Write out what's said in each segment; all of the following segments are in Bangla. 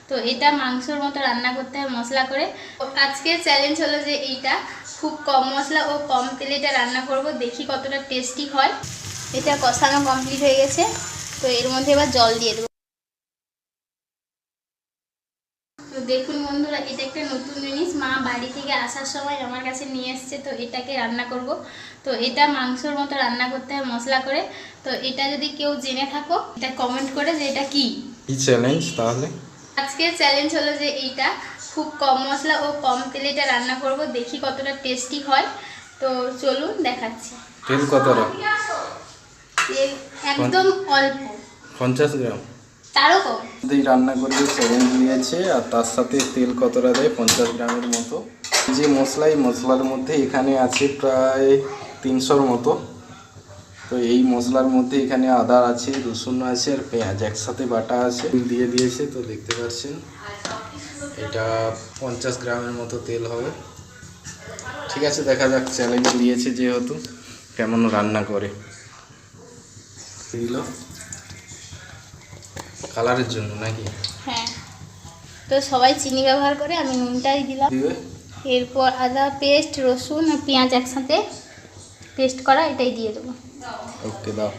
তো এটা মাংসর মতো রান্না করতে হয় মশলা করে। আজকে চ্যালেঞ্জ হলো যে এইটা খুব কম মশলা ও কম তেলে এটা রান্না করব, দেখি কতটা টেস্টি হয়। এটা কষানো কমপ্লিট হয়ে গেছে, তো এর মধ্যে এবার জল দিয়ে দেবো। তো দেখুন বন্ধুরা, এটা একটা নতুন জিনিস মা বাড়ি থেকে আসার সময় আমার কাছে নিয়ে এসছে। তো এটাকে রান্না করব। তো এটা মাংসর মতো রান্না করতে হয় মশলা করে। তো এটা যদি কেউ জেনে থাকো এটা কমেন্ট করে যে এটা কি চ্যালেঞ্জ। তাহলে আজকে চ্যালেঞ্জ হলো যে এইটা খুব কম মশলা ও কম তেলে এটা রান্না করব, দেখি কতটা টেস্টি হয়। তো চলুন দেখাচ্ছি। তেল কতটা? তেল একদম অল্প, 50 গ্রাম। তারও কম। রান্না করবে চ্যালেঞ্জ নিয়েছে, আর তার সাথে তেল কতটা দেয়? 50 গ্রামের মতো। যে মশলার মধ্যে এখানে আছে প্রায় 300-র মতো। তো এই মশলার মধ্যে এখানে আদা আছে, রসুন আছে, আর পেঁয়াজ একসাথে বাটা আছে, দিয়ে দিয়েছে। তো দেখতে পাচ্ছেন এটা 50 গ্রামের মতো তেল হবে। ঠিক আছে, দেখা যাক, চ্যালেঞ্জ নিয়েছে যেহেতু কেমন রান্না করে। দিল কালারের জন্য নাকি? হ্যাঁ, তো সবাই চিনি ব্যবহার করে, আমি নুনটাই দিলাম। এরপর আদা পেস্ট, রসুন আর পেঁয়াজ একসাথে পেস্ট করা, এটাই দিয়ে দেবো। ওকে, দাও।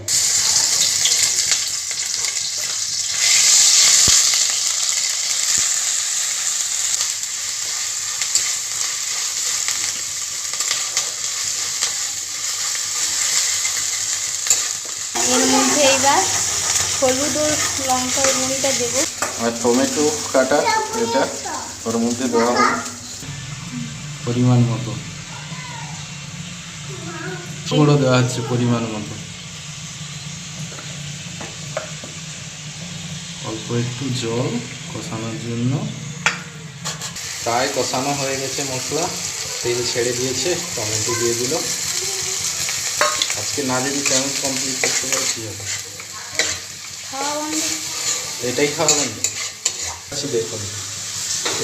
এর মধ্যে এবার হলুদ ও লঙ্কার গুঁড়িটা দেবো। আর টমেটো কাটা এটা ওর মধ্যে দেওয়া হবে পরিমাণ মতো। গুঁড়ো দেওয়া হচ্ছে পরিমাণ মতো, অল্প একটু জল কষানোর জন্য। প্রায় কষানো হয়ে গেছে মশলা, তেল ছেড়ে দিয়েছে, টমেটো দিয়ে দিল। আজকে না যদি চ্যালেঞ্জ কমপ্লিট করতে পারে কী হবে? এটাই খাওয়াবেন? আচ্ছা, দেখুন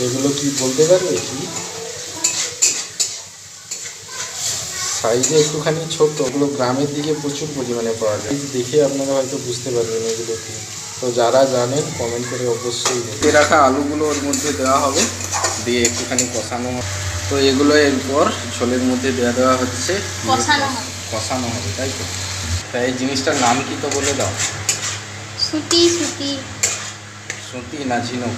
এগুলো কি বলতে পারবে কি সাইজে একটুখানি ছোট, ওগুলো গ্রামের দিকে প্রচুর পরিমাণে পাওয়া যায়। দেখে আপনারা হয়তো বুঝতে পারবেন এগুলো কি। তো যারা জানেন কমেন্ট করে অবশ্যই কেটে রাখা আলুগুলো ওর মধ্যে দেওয়া হবে, দিয়ে একটুখানি কষানো হবে। তো এগুলো এরপর ঝোলের মধ্যে দেওয়া হচ্ছে, কষানো হবে, তাই তো? তাই এই জিনিসটার নাম কি তো বলে দাও। সুতি সুতি সুতি না ঝিনুক?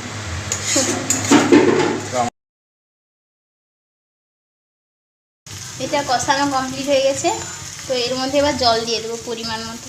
এটা কষানো কমপ্লিট হয়ে গেছে, তো এর মধ্যে এবার জল দিয়ে দেবো পরিমাণ মতো।